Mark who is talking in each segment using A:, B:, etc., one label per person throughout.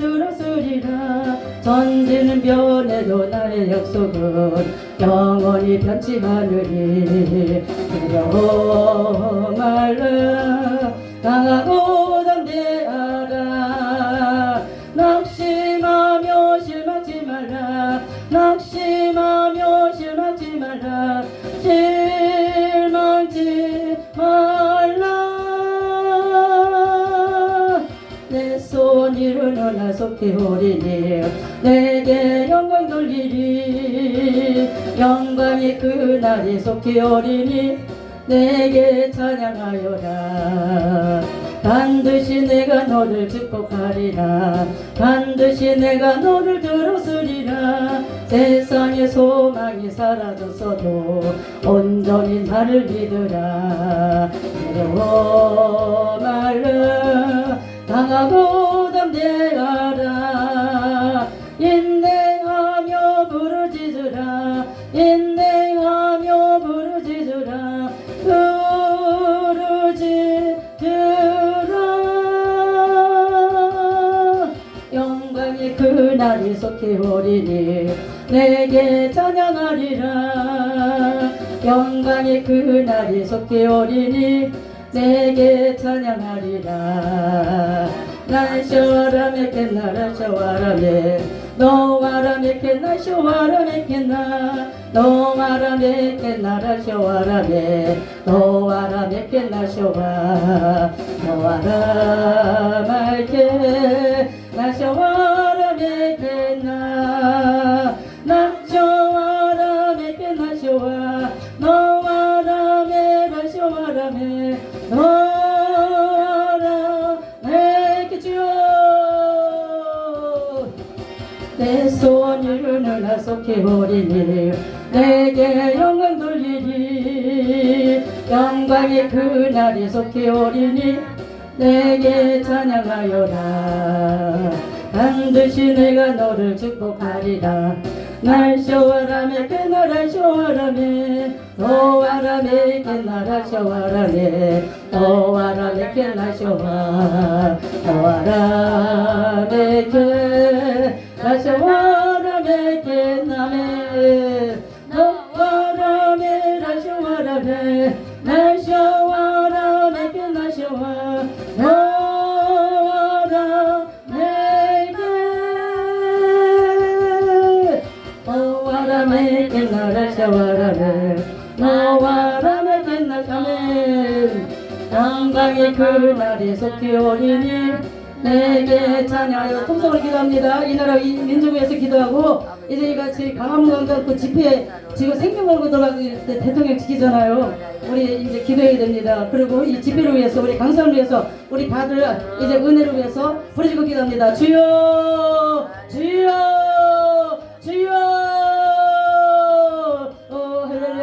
A: 들었으리라. 전지는 변해도 나의 약속은 영원히 변치 않으리. 두려워 말라 강하고 담대하라. 낙심하며 실망치 말라. 낙심하며 실망치 말라. 실망치 말라. 내 손 이루는 속히 오리니 내게 영광 돌리리. 영광의 그날이 속히 오리니 내게 찬양하여라. 반드시 내가 너를 축복하리라. 반드시 내가 너를 들었으리라. 세상의 소망이 사라졌어도 온전히 나를 믿으라. 두려워 말라 강하고 담대하라. 인내하며 부르짖으라. 인내하며 부르짖으라. 부르짖으라. 영광의 그날이 속히 오리니 내게 찬양하리라. 영광의 그날이 속히 오리니 내게 찬양하리라. 날쇼라메케 나라쇼와라메 노와라메케 나쇼와라메케 나 노와라메케 나라쇼와라메 노와라메케 나쇼와 노와라메케 나쇼와라메케 나 나쇼와라메케 나쇼와 노와라메 나쇼와라메 노와라메케 주여. 내 손 이루는 나 속히 오리니 내게 영광 돌리리. 영광의 그날이 속히 오리니 내게 찬양하여라. 반드시 내가 너를 축복하리라. 날쇼와라메케 나라쇼와라메 노와라메케 나라쇼와라메 노와라메케 나쇼와 노와라메케 나쇼와라메케 나메 노와라메 나쇼와라메 나쇼와라메케 나쇼와 노와라메케 나라쇼와라메 노와라메케 나쇼와라메 영광의 그날이 속히 오리니 내게 찬양하여 통성으로 기도합니다. 이 나라 이 민족을 위해서 기도하고 이제 이같이 강화문광장 그 집회 지금 생명 걸고 들어가기 때 대통령 지키잖아요. 우리 이제 기도해야 됩니다. 그리고 이 집회를 위해서 우리 강성을 위해서 우리 다들 이제 은혜를 위해서 부르짖고 기도합니다. 주여 주여 주여.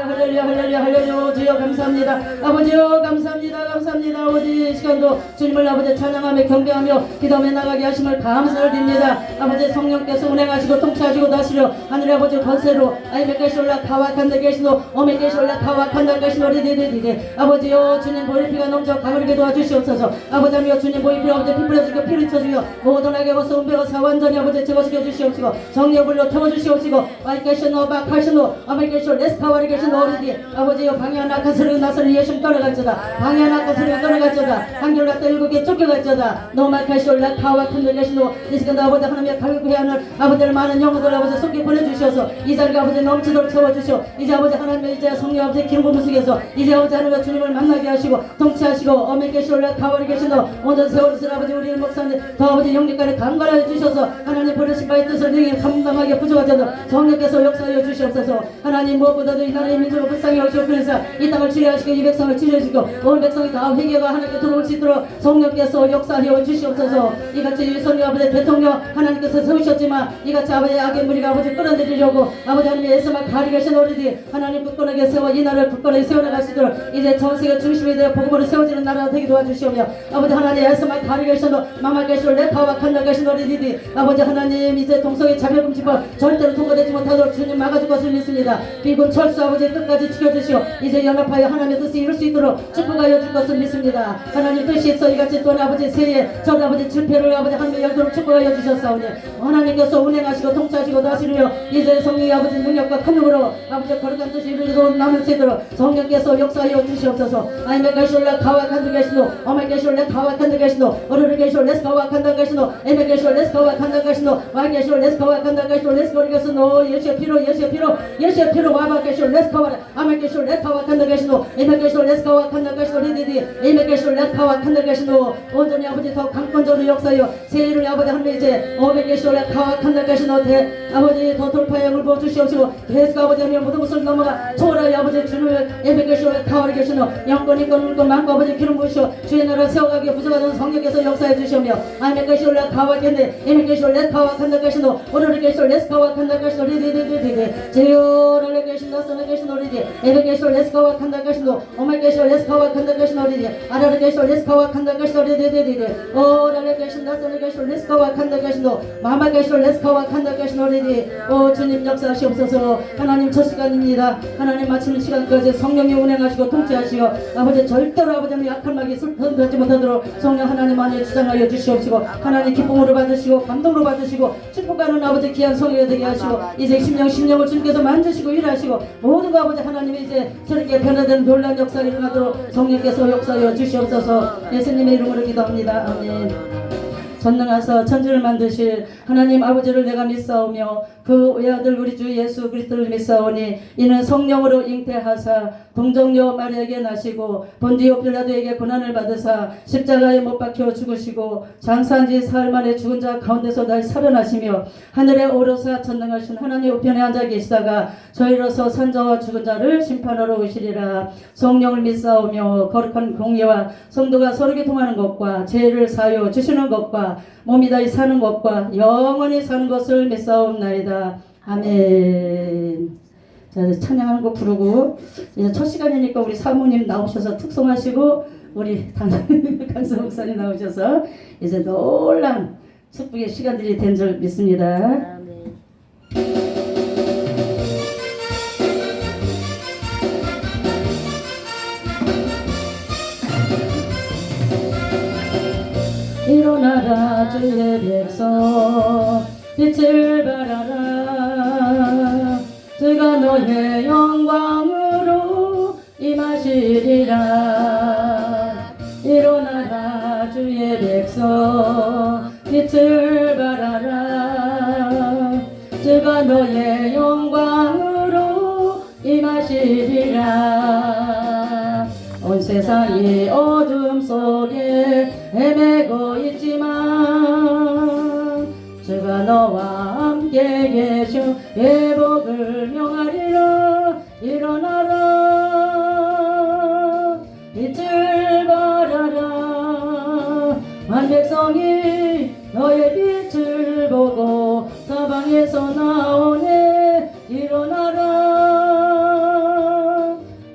A: 할렐루야 할렐루야 할렐루야. 주여 감사합니다. 아버지요 감사합니다. 감사합니다. 아버지 시간도 주님을 아버지 찬양하며 경배하며 기도하며 나가게 하심을 감사를 드립니다. 아버지 성령께서 운행하시고 통치하시고 다스려 하늘 아버지 권세로 아이메케시 올라 가와칸다 계시노 오메케시 올라 가와칸다 계시노 리디디디디. 아버지요 주님 보일피가 넘쳐 가물게 도와주시옵소서. 아버지 하며 주님 보일피 아버지 피 뿌려주시고 피를 쳐주여 모든 악에 벗어 은배어서 완전히 아버지 제거시켜 주시옵시고 정력을로 태워주시옵시고 와이케시 노바 카시노 아메케시 레스카와리 계신 어리디. 아버지여 방해한 악한 소리가 나서를 예심 떠나갈지어다. 방해한 악한 소리가 떠나갈지어다. 한결 같다 일국에 쫓겨갈지어다. 노마카시 올라 가와칸다 계시노 이 시간도 아버지 하나님의 갈구해야 하는 아버지를 많은 영혼들 아버지 속에 보내주셔서 이 자리가 아버지 넘치도록 채워주시오. 이제 아버지 하나님의 이제 성령 아버지 기름 부음 속에서 이제 아버지 하나님의 주님을 만나게 하시고 통치하시고 어메케시 올라 가와리 계시노 모든 세월을 아버지 우리 목사님 더 아버지 영리까지 강건하여 주셔서 하나님 버리신 바의 뜻을 능히 감당하게 부족하셔서 성령께서 역사하여 주시옵소서. 하나님 무엇보다도 이 나라의 민족을 불쌍히 여기옵소서. 이 땅을 치료하시고 이 백성을 치료해주고 온 백성이 다 회개가 하나님께 들어올 수 있도록 성령께서 역사하여 주시옵소서. 이같이 성령 아버지 대통령 하나님께서 세우셨지만 이같이 아버지 악의 무리가 아버지 끌어들이려고 아버지 하나님의 예수만 가리계신 어리디 하나님 굳건하게 세워 이 나라를 굳건하게 세워나갈 수 있도록 이제 전 세계 중심이 되어 복음으로 세워지는 나라가 되게 도와주시오며 아버지 하나님 예수만 가리계신 마마계신 레파와 칸나계신 어리디디 아버지 하나님 이제 동성애 차별금지법 절대로 통과되지 못하도록 주님 막아줄 것을 믿습니다. 비군 철수 아버지 끝까지 지켜주시오. 이제 연합하여 하나님 하나님의 뜻을 이룰 수 있도록 축복하여 줄 것을 믿습니다. 하나님 뜻이 이같이 또한 아버지 새해 전 아버지 집회를 아버지 한명 열도록 축복하여 주셨사오니 하나님께서 운행하시고 통치하시고 다스리며 이제 성령의 아버지 능력과 큰 힘으로 아버지 거룩한 뜻이 이루어지도록 남을 세도록 성령께서 역사하여 주시옵소서. 아이메 가시올라 가와 칸드 가시노 어메 가시올레 가와 칸드 가시노 어르르 가시올레스 가와 칸드 가시노 에메 가시올레스 가와 칸드 가시노 와 가시올레스 가와 칸드 가시노 레스 거리 가시노 예수의 피로 예수의 피로 와바 가시올레스 가와 아메 가시올레 가와 칸드 가시노 에메 가시올레스 가와 칸드 가시노 리디디 에메 가시올레 가와 칸드 가시노 온전히 아버지 더 강권적으로 역사하여 새해를 아버지 하늘 이제 어메 가시올레 가와 칸드 가시노 대 아버지 더 돌파의 영을 부어 주시옵시고 계속 아버지 하며 모든 것을 넘어가 초월하여 아버지 주님을 에메 가시올레 가와 계시노 영권 인권 물권 만고 아버지 기름 부으시오 주의 나라 세워가기에 부족하던 성령께서 역사해 주시오며 아메 가시올레 가와 겠네 에메 가시올레 가와 칸드 가시노 오르르 가시올레 가와 칸드 가시노 리디디디디 제요를 계신다 선을 계신 오리디 에베 계시올레 가와 칸드 가시노 오메 계시올레 가와 칸드 가시노 오리디 아라르 계시올레 가와 칸드 가시노 리디디디디 오라르 계신다 선을 계시올레 가와 칸드 가시노 마마 계시올레 가와 칸드 가시노 오리디 오 주님 역사하시옵소서. 하나님 첫 시간입니다. 하나님 마치는 시간까지 성령이 운행하시고 통치하시고 아버지 절대로 아버지 약한 막이 흔들지 못하도록 성령 하나님 안에 주장하여 주시옵시고 하나님 기쁨으로 받으시고 감동으로 받으시고 축복하는 아버지 귀한 성령이 되게 하시고 이제 심령을 주님께서 만드시고 일하시고 모든 거 아버지 하나님이 이제 새롭게 변화되는 놀라운 역사가 일어나도록 성령께서 역사하여 주시옵소서. 예수님의 이름으로 기도합니다. 아멘. 전능하사 천지를 만드실 하나님 아버지를 내가 믿사오며 그 외아들 우리 주 예수 그리스도를 믿사오니 이는 성령으로 잉태하사 동정녀 마리아에게 나시고 본디오 빌라도에게 고난을 받으사 십자가에 못 박혀 죽으시고 장사한 지 사흘 만에 죽은 자 가운데서 다시 살아나시며 하늘에 오르사 전능하신 하나님 우편에 앉아 계시다가 저희로서 산자와 죽은 자를 심판하러 오시리라. 성령을 믿사오며 거룩한 공예와 성도가 서로 통하는 것과 죄를 사하여 주시는 것과 몸이 다시 사는 것과 영원히 사는 것을 믿사옵나이다. 아멘. 자, 찬양하는 거 부르고 이제 첫 시간이니까 우리 사모님 나오셔서 특송하시고 우리 강성 목사님 나오셔서 이제 놀란 축복의 시간들이 된 줄 믿습니다. 일어나라 주의 백성 빛을 발하라 주가 너의 영광으로 임하시리라. 일어나라 주의 백성 빛을 발하라 주가 너의 영광으로 임하시리라. 온 세상이 어둠 속에 헤매고 있지만 주가 너와 함께 계셔 회복을 명하리라. 일어나라 빛을 발하라 만 백성이 너의 빛을 보고 사방에서 나오네. 일어나라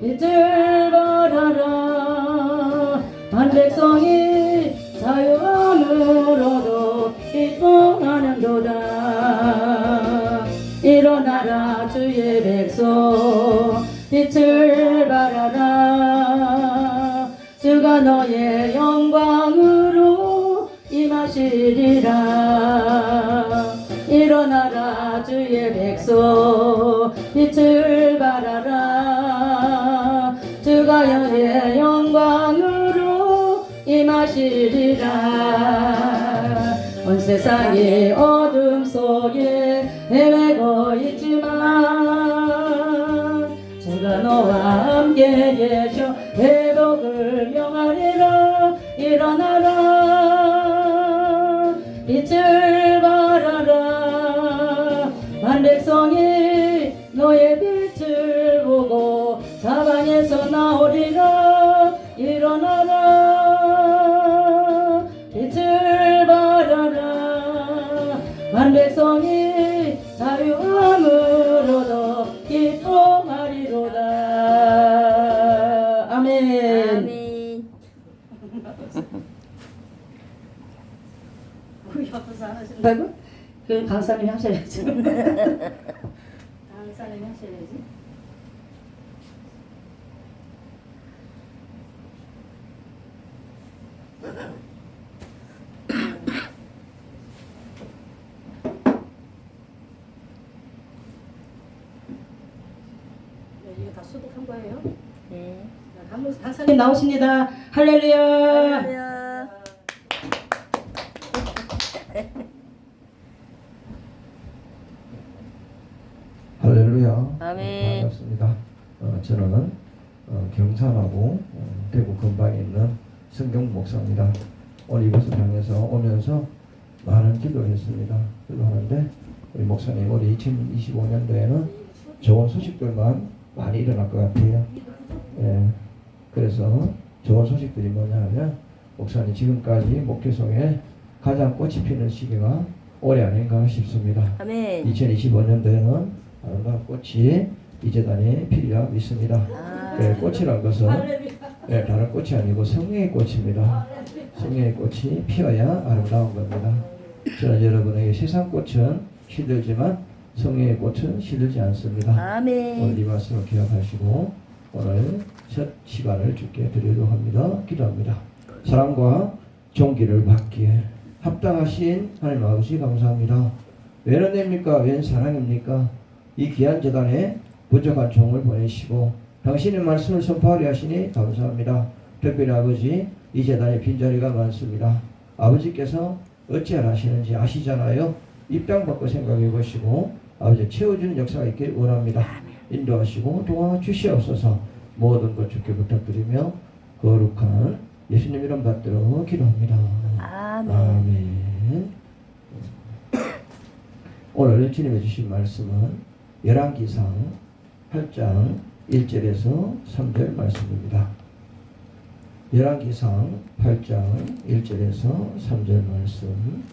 A: 빛을 발하라 만 백성이 자유함으로도 기뻐하는도다. 일어나라 주의 백성 빛을 발하라 주가 너의 영광으로 임하시리라. 일어나라 주의 백성 빛을 발하라 주가 너의 영광으로 임하시리라. 온 세상이 어둠 속에 헤매고 있지만 주가 너와 함께 계셔 회복을 명하리라. 일어나라 빛을 발하라 만 백성이 너의 빛을 보고 사방에서 나오리라. 일어나라 빛을 발하라 만 백성이 자유함으로도 기뻐하리로다. 아멘.
B: 아멘.
A: 그 옆에서 안 하신다고? 그건 강사님이 하셔야지. 강사님이 하셔야지. 수독한 거예요?
B: 네.
A: 강사님 나오십니다. 할렐루야.
B: 할렐루야.
C: 할렐루야.
B: 아멘.
C: 반갑습니다. 저는 경산하고 대구 근방에 있는 성경 목사입니다. 오늘 이곳을 향해서 오면서 많은 기도를 했습니다. 기도하는데 우리 목사님 우리 2025년도에는 좋은 소식들만 많이 일어날 것 같아요. 예. 그래서 좋은 소식들이 뭐냐 하면 목사님 지금까지 목회송에 가장 꽃이 피는 시기가 올해 아닌가 싶습니다.
B: 아멘.
C: 2025년도에는 아름다운 꽃이 이 재단에 피리라 믿습니다. 예, 꽃이란 것은 다른 꽃이 아니고 성령의 꽃입니다. 성령의 꽃이 피어야 아름다운 겁니다. 저는 여러분에게 세상 꽃은 시들지만 성령의 꽃은 시들지 않습니다.
B: 아멘.
C: 오늘 이 말씀을 기억하시고 오늘 첫 시간을 주께 드리도록 합니다. 기도합니다. 사랑과 존귀를 받기에 합당하신 하나님 아버지 감사합니다. 웬 은혜입니까? 웬 사랑입니까? 이 귀한 재단에 부족한 종을 보내시고 당신의 말씀을 선포하려 하시니 감사합니다. 특별히 아버지 이 재단에 빈자리가 많습니다. 아버지께서 어찌하라 하시는지 아시잖아요. 입장 바꿔 생각해 보시고 아버지 채워주는 역사가 있길 원합니다. 인도하시고 도와주시옵소서. 모든 것 주께 부탁드리며 거룩한 예수님 이름 받들어 기도합니다.
B: 아멘.
C: 아멘. 오늘 주님이 주신 말씀은 열왕기상 8장 1절에서 3절 말씀입니다. 열왕기상 8장 1절에서 3절 말씀.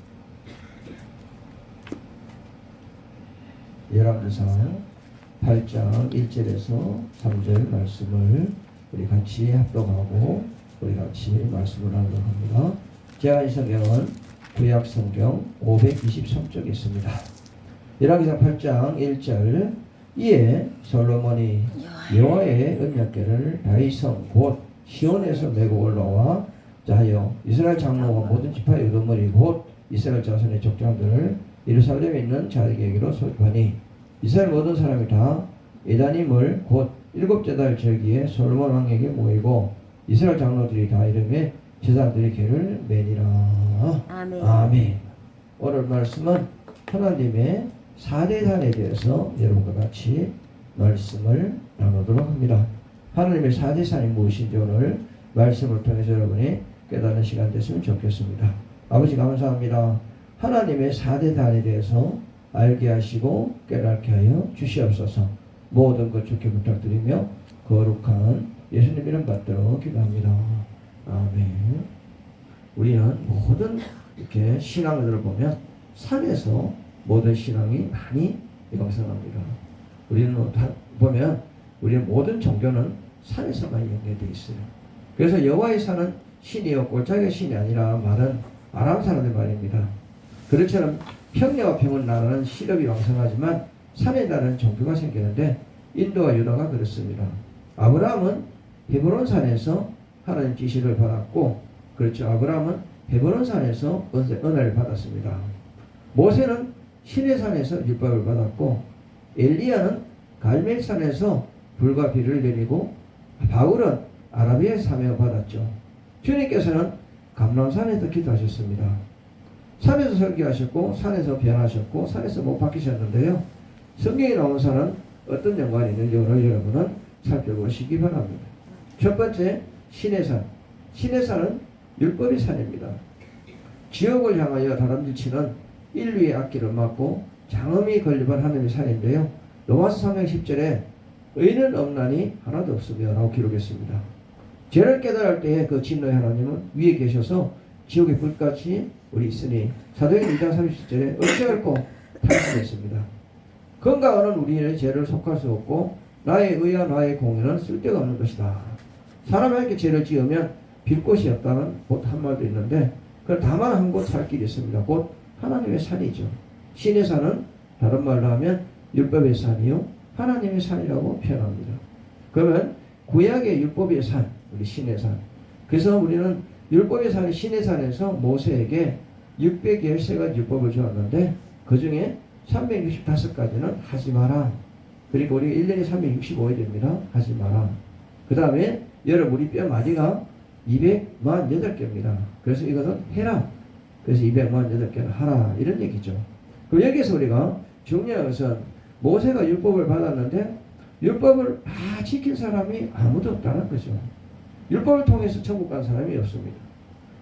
C: 열왕기상 8장 1절에서 3절 말씀을 우리 같이 합독하고 우리 같이 말씀을 하도록 합니다. 제가 이 성경은 구약 성경 523쪽에 있습니다. 열왕기상 8장 1절. 이에 솔로몬이 여호와의 언약궤를 다윗성 곧 시온에서 메고 올라와 자하여 이스라엘 장로와 모든 지파의 의도머리 곧 이스라엘 자손의 족장들을 예루살렘에 있는 자에게로 소집하니 이스라엘 모든 사람이 다 예단임을 곧 일곱 제달 절기에 솔로몬 왕에게 모이고 이스라엘 장로들이 다 이름에 제사장들이 궤를 매니라.
B: 아멘.
C: 아멘. 오늘 말씀은 하나님의 4대 단에 대해서 여러분과 같이 말씀을 나누도록 합니다. 하나님의 4대 산이 무엇인지 오늘 말씀을 통해서 여러분이 깨닫는 시간 됐으면 좋겠습니다. 아버지 감사합니다. 하나님의 4대 단에 대해서 알게 하시고 깨닫게 하여 주시옵소서. 모든 것 주께 부탁드리며 거룩한 예수님 이름 받들어 기도합니다. 아멘. 우리는 모든 이렇게 신앙들을 보면 산에서 모든 신앙이 많이 영성합니다. 우리는 보면 우리의 모든 종교는 산에서만 연계되어 있어요. 그래서 여호와의 산은 신이요 골짜기가 신이 아니라 말은 아람 사람들 말입니다. 그렇처럼 평야와 평원 나라는 실업이 왕성하지만 산에 나라는 종교가 생기는데 인도와 유다가 그렇습니다. 아브라함은 헤브론 산에서 하나님 지시를 받았고, 그렇죠. 아브라함은 헤브론 산에서 은혜를 받았습니다. 모세는 시내산에서 율법을 받았고, 엘리야는 갈멜산에서 불과 비를 내리고, 바울은 아라비아의 사명을 받았죠. 주님께서는 감람산에서 기도하셨습니다. 산에서 설교하셨고, 산에서 변하셨고, 산에서 못 박히셨는데요. 성경에 나온 산은 어떤 연관이 있는지 오늘 여러분은 살펴보시기 바랍니다. 첫 번째, 시내산. 시내산은 율법의 산입니다. 지옥을 향하여 다람쥐치는 인류의 악기를 막고 장엄히 건립한 하나님의 산인데요. 로마서 3장 10절에 의는 없나니 하나도 없으며 라고 기록했습니다. 죄를 깨달을 때에 그 진노의 하나님은 위에 계셔서 지옥의 불같이 우리 있으니 사도행전 2장 30절에 어찌할꼬 탄식했습니다. 건강은 우리의 죄를 속할 수 없고 나의 의와 나의 공의는 쓸데가 없는 것이다. 사람에게 죄를 지으면 빌 곳이 없다는 곧 한 말도 있는데 다만 한 곳 살 길이 있습니다. 곧 하나님의 산이죠. 신의 산은 다른 말로 하면 율법의 산이요 하나님의 산이라고 표현합니다. 그러면 구약의 율법의 산, 우리 신의 산. 그래서 우리는 율법의 산이 신의 산에서 모세에게 613가지 율법을 주었는데 그 중에 365가지는 하지 마라. 그러니까 우리가 1년에 365일입니다. 하지 마라. 그 다음에 여러분 우리 뼈 마디가 248개입니다. 그래서 이것은 해라. 그래서 248개는 하라. 이런 얘기죠. 그럼 여기서 우리가 중요한 것은 모세가 율법을 받았는데 율법을 다 지킨 사람이 아무도 없다는 거죠. 율법을 통해서 천국 간 사람이 없습니다.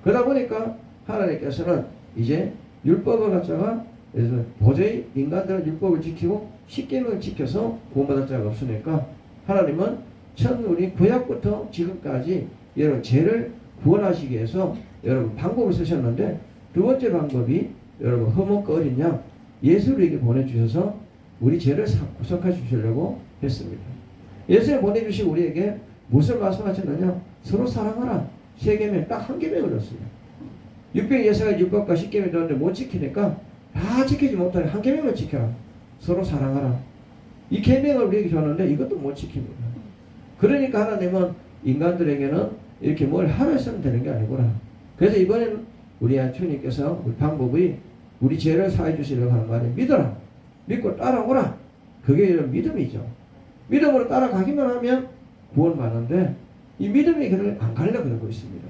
C: 그러다 보니까 하나님께서는 이제 율법을 갖다가 그래서 도저히 인간들은 율법을 지키고 십계명을 지켜서 구원받을 자가 없으니까 하나님은 우리 구약부터 지금까지 여러분 죄를 구원하시기 위해서 여러분 방법을 쓰셨는데 두 번째 방법이 여러분 흠없고 어린 양 예수를 이렇게 보내주셔서 우리 죄를 구속해 주시려고 했습니다. 예수를 보내주시고 우리에게 무슨 말씀하셨느냐? 서로 사랑하라. 세 계명 딱 한 계명을 줬어요. 606가지 10계명 줬는데 못 지키니까 다 지키지 못하니 한 계명을 지켜라. 서로 사랑하라. 이 계명을 우리에게 줬는데 이것도 못 지킵니다. 그러니까 하나님은 인간들에게는 이렇게 뭘 하루 했으면 되는 게 아니구나. 그래서 이번에는 우리 주님께서 우리 방법이 우리 죄를 사해 주시려고 하는 말이 믿어라. 믿고 따라오라. 그게 믿음이죠. 믿음으로 따라가기만 하면 구원받는데 이 믿음이 그를 안 가려고 그러고 있습니다.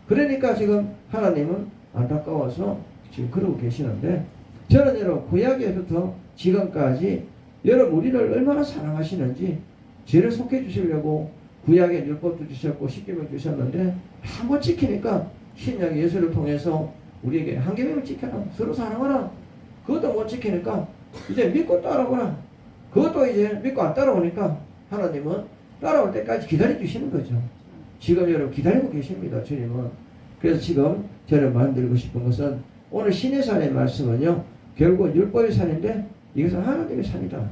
C: 그러니까 지금 하나님은 안타까워서 지금 그러고 계시는데 저는 여러분 구약에부터 지금까지 여러분 우리를 얼마나 사랑하시는지 죄를 속해 주시려고 구약에 율법도 주셨고 십계명 주셨는데 다 못 지키니까 신약 예수를 통해서 우리에게 한 계명을 지켜라. 서로 사랑하라. 그것도 못 지키니까 이제 믿고 따라오라. 그것도 이제 믿고 안 따라오니까 하나님은 따라올 때까지 기다려 주시는 거죠. 지금 여러분 기다리고 계십니다. 주님은. 그래서 지금 저는 말씀드리고 싶은 것은 오늘 신의 산의 말씀은요. 결국 율법의 산인데 이것은 하나님의 산이다.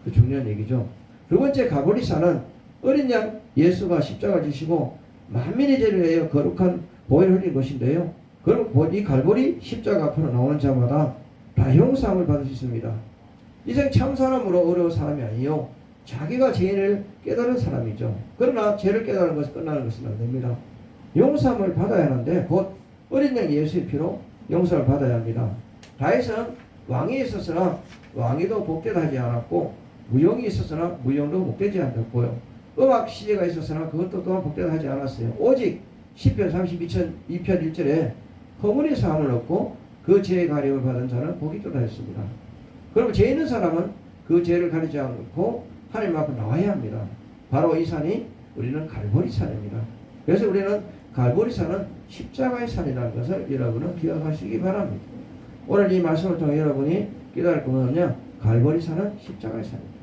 C: 그 중요한 얘기죠. 두 번째 가보리 산은 어린 양 예수가 십자가를 지시고 만민의 죄를 위하여 거룩한 보혈을 흘린 것인데요. 그럼 이 갈보리 십자가 앞으로 나오는 자마다 다 형상을 받을 수 있습니다. 이생 참 사람으로 어려운 사람이 아니요. 자기가 죄를 깨달은 사람이죠. 그러나 죄를 깨달은 것이 끝나는 것은 안 됩니다. 용서함을 받아야 하는데 곧 어린 양 예수의 피로 용서를 받아야 합니다. 다윗은 왕이 있었으나 왕위도 복되하지 않았고 무용이 있었으나 무용도 복되지 않았고요. 음악 시제가 있었으나 그것도 또한 복되하지 않았어요. 오직 시편 32편 1절에 허물의 사함을 얻고 그 죄의 가림을 받은 자는 복이 있도다 했습니다. 그럼 죄 있는 사람은 그 죄를 가리지 않고 하나님 앞에 나와야 합니다. 바로 이 산이 우리는 갈보리 산입니다. 그래서 우리는 갈보리 산은 십자가의 산이라는 것을 여러분은 기억하시기 바랍니다. 오늘 이 말씀을 통해 여러분이 깨달을 것은요, 갈보리 산은 십자가의 산입니다.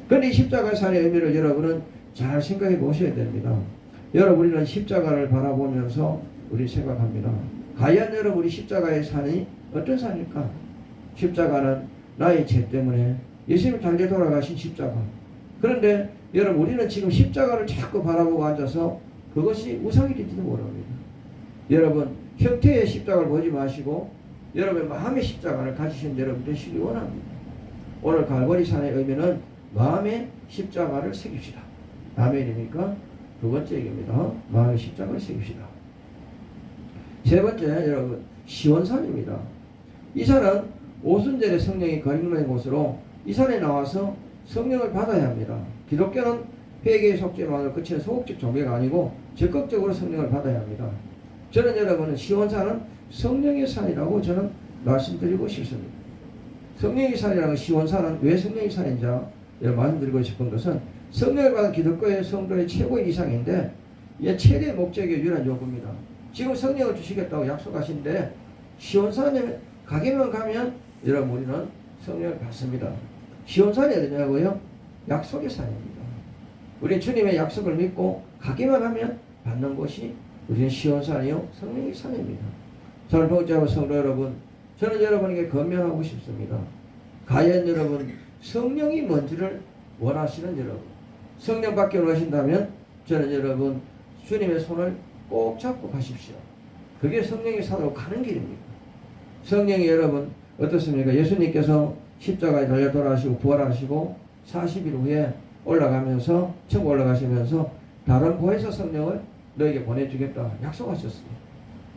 C: 그런데 이 십자가의 산의 의미를 여러분은 잘 생각해 보셔야 됩니다. 여러분 우리는 십자가를 바라보면서 우리 생각합니다. 과연 여러분 우리 십자가의 산이 어떤 산일까? 십자가는 나의 죄 때문에 예수님 달려 돌아가신 십자가. 그런데 여러분 우리는 지금 십자가를 자꾸 바라보고 앉아서 그것이 우상이 될지도 모릅니다. 여러분 형태의 십자가를 보지 마시고 여러분의 마음의 십자가를 가지신 여러분 되시기 원합니다. 오늘 갈보리 산의 의미는 마음의 십자가를 새깁시다. 아멘입니까? 두 번째 얘기입니다. 마음의 십자가를 새깁시다. 세 번째 여러분 시온산입니다. 이 산은 오순절에 성령이 거림의 곳으로 이 산에 나와서 성령을 받아야 합니다. 기독교는 회개의 속죄만을 그치는 소극적 종교가 아니고 적극적으로 성령을 받아야 합니다. 저는 여러분은 시온산은 성령의 산이라고 저는 말씀드리고 싶습니다. 성령의 산이라는 시온산은 왜 성령의 산인지 말씀드리고 싶은 것은 성령을 받은 기독교의 성도의 최고의 이상인데 이게 최대 목적의 유일한 요구입니다. 지금 성령을 주시겠다고 약속하신데 시온산에 가기만 가면 여러분 우리는 성령을 받습니다. 시온산이 어디냐고요? 약속의 산입니다. 우리 주님의 약속을 믿고 가기만 하면 받는 곳이 우리는 시온산이요 성령의 산입니다. 저는 보좌와 성도 여러분, 저는 여러분에게 권면하고 싶습니다. 과연 여러분 성령이 뭔지를 원하시는 여러분, 성령 받기 원하신다면 저는 여러분 주님의 손을 꼭 잡고 가십시오. 그게 성령의 산으로 가는 길입니다. 성령이 여러분 어떻습니까? 예수님께서 십자가에 달려 돌아가시고 부활하시고 40일 후에 올라가면서 천국 올라가시면서 다른 보혜사 성령을 너에게 보내주겠다 약속하셨습니다.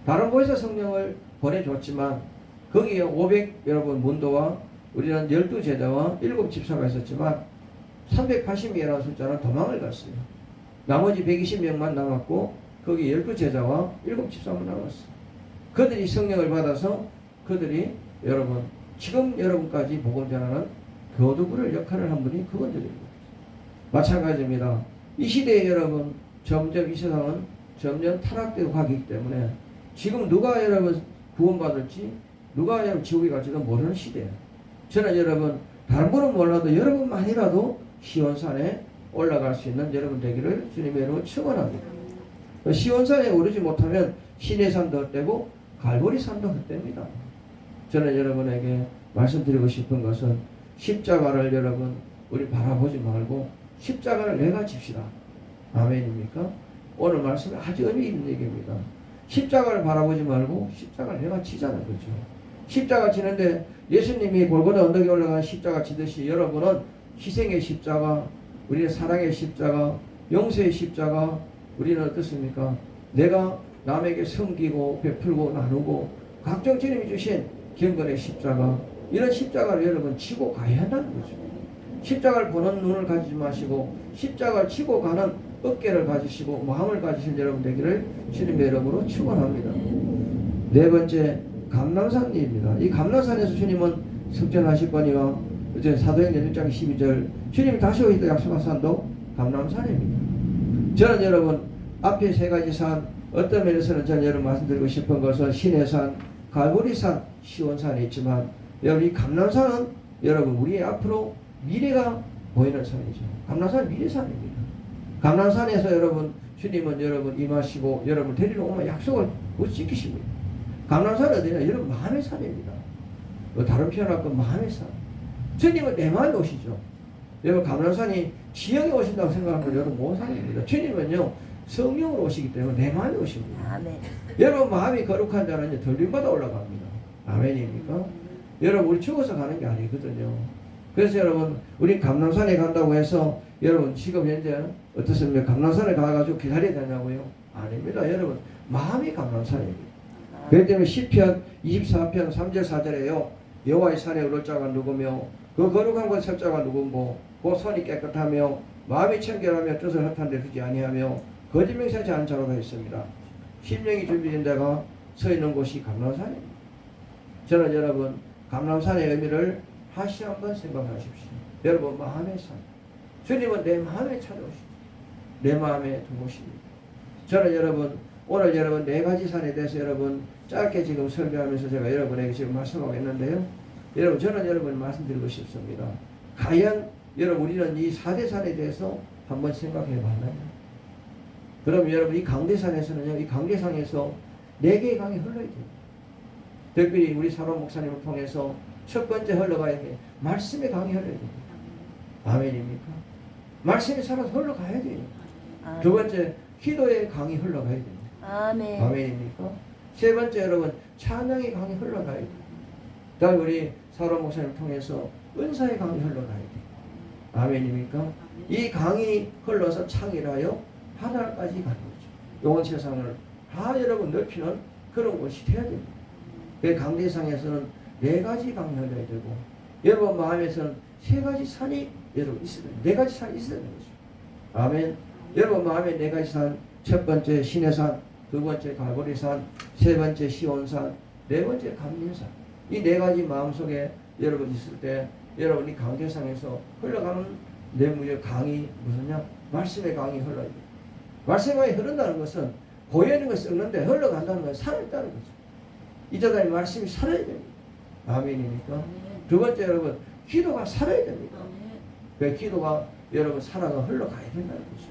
C: 다른 보혜사 성령을 보내줬지만 거기에 500 여러분 문도와 우리는 12제자와 7 집사가 있었지만 380명이라는 숫자는 도망을 갔어요. 나머지 120명만 남았고 거기 12제자와 7집사만 남았어요. 그들이 성령을 받아서 그들이 여러분 지금 여러분까지 복음 전하는 교두부를 역할을 한 분이 그분들입니다. 마찬가지입니다. 이 시대에 여러분 점점 이 세상은 점점 타락되고 가기 때문에 지금 누가 여러분 구원받을지 누가 여러분 지옥에 갈지도 모르는 시대예요. 저는 여러분 다른 분은 몰라도 여러분만이라도 시온산에 올라갈 수 있는 여러분 되기를 주님의 이름으로 축원합니다. 시온산에 오르지 못하면 시내산도 헛되고 갈보리산도 헛됩니다. 저는 여러분에게 말씀드리고 싶은 것은 십자가를 여러분 우리 바라보지 말고 십자가를 내가 집시다. 아멘입니까? 오늘 말씀은 아주 의미 있는 얘기입니다. 십자가를 바라보지 말고 십자가를 내가 지자는 거죠. 십자가 지는데 예수님이 골고다 언덕에 올라간 십자가 지듯이 여러분은 희생의 십자가, 우리는 사랑의 십자가, 용서의 십자가, 우리는 어떻습니까? 내가 남에게 섬기고 베풀고 나누고 각종 주님이 주신 경건의 십자가, 이런 십자가를 여러분 지고 가야 한다는 거죠. 십자가를 보는 눈을 가지지 마시고 십자가를 지고 가는 어깨를 가지시고 마음을 가지신 여러분 되기를 주님의 이름으로 축원합니다. 네 번째, 감람산입니다. 이 감람산에서 주님은 승천하실 거니와 이제 사도행전 1장 12절 주님이 다시 오시다 약속한 산도 감람산입니다. 저는 여러분 앞에 세 가지 산 어떤 면에서는 저는 여러분 말씀드리고 싶은 것은 시내산, 갈보리산, 시온산이 있지만 여러분 이 감람산은 여러분 우리의 앞으로 미래가 보이는 산이죠. 감람산은 미래산입니다. 감람산에서 여러분 주님은 여러분 임하시고 여러분 데리러 오면 약속을 못 지키십니다. 감람산은 어디냐? 여러분 마음의 산입니다. 다른 표현할 건 마음의 산. 주님은 내 마음에 오시죠. 여러분 감람산이 지형에 오신다고 생각하면 여러분 모산입니다. 주님은요 성령으로 오시기 때문에 내 마음에 오십니다.
B: 아멘.
C: 여러분 마음이 거룩한 자는 덜림받아 올라갑니다. 아멘입니까? 여러분 우리 죽어서 가는 게 아니거든요. 그래서 여러분 우리 감람산에 간다고 해서 여러분 지금 현재 어떻습니까? 감람산에 가가지고 기다려야 되냐고요? 아닙니다. 여러분 마음이 감람산입니다. 그렇기 때문에 시편 24편 3절 4절에요. 여호와의 산에 오를 자가 누구며 그 거룩한 곳 설 자가 누구고 그 손이 깨끗하며 마음이 청결하며 뜻을 허탄 데 두지 아니하며 거짓 맹세하지 않은 자로 되어 있습니다. 심령이 준비된 데가 서 있는 곳이 감람산입니다. 저는 여러분 감람산의 의미를 다시 한번 생각하십시오. 여러분 마음의 산. 주님은 내 마음에 찾아오시죠. 내 마음에 들어오십니다. 저는 여러분 오늘 여러분 네 가지 산에 대해서 여러분 짧게 지금 설교하면서 제가 여러분에게 지금 말씀하고 있는데요. 여러분 저는 여러분 말씀드리고 싶습니다. 과연 여러분 우리는 이 4대 산에 대해서 한번 생각해 봤나요? 그럼 여러분 이 강대산에서는요. 이 강대상에서 4개의 강이 흘러야 됩니다. 특별히 우리 사로 목사님을 통해서 첫 번째 흘러가야 돼. 말씀의 강이 흘러야 됩니다. 아멘입니까? 말씀이 살아서 흘러가야 돼요.
B: 아멘.
C: 두 번째 기도의 강이 흘러가야 됩니다.
B: 아멘.
C: 아멘입니까? 세 번째 여러분 찬양의 강이 흘러가야 돼요. 다음 우리 사로 목사님을 통해서 은사의 강이 흘러가야 돼요. 아멘입니까? 이 강이 흘러서 창이라여 하늘까지 가는 거죠. 온 세상을 다 여러분 넓히는 그런 곳이 되어야 됩니다. 그 강대상에서는 4가지 강이 흘러야 되고 여러분 마음에서는 3가지 산이 여러분 있어야 됩니다. 4가지 산이 있어야 되는 거죠. 아멘. 여러분 마음에 4가지 산, 첫 번째 시내산, 두 번째 갈보리산, 세 번째 시온산, 네 번째 감림산. 이 4가지 마음속에 여러분 있을 때 여러분이 강대상에서 흘러가는 내무의 강이 무슨냐? 말씀의 강이 흘러야 돼요. 말씀의 강이 흐른다는 것은 고여있는 것을 썩는데 흘러간다는 것은 살아있다는 거죠. 이자다니 말씀이 살아야 됩니다. 아멘이니까. 두 번째 여러분 기도가 살아야 됩니다. 그 기도가 여러분 살아가 흘러가야 된다는 거죠.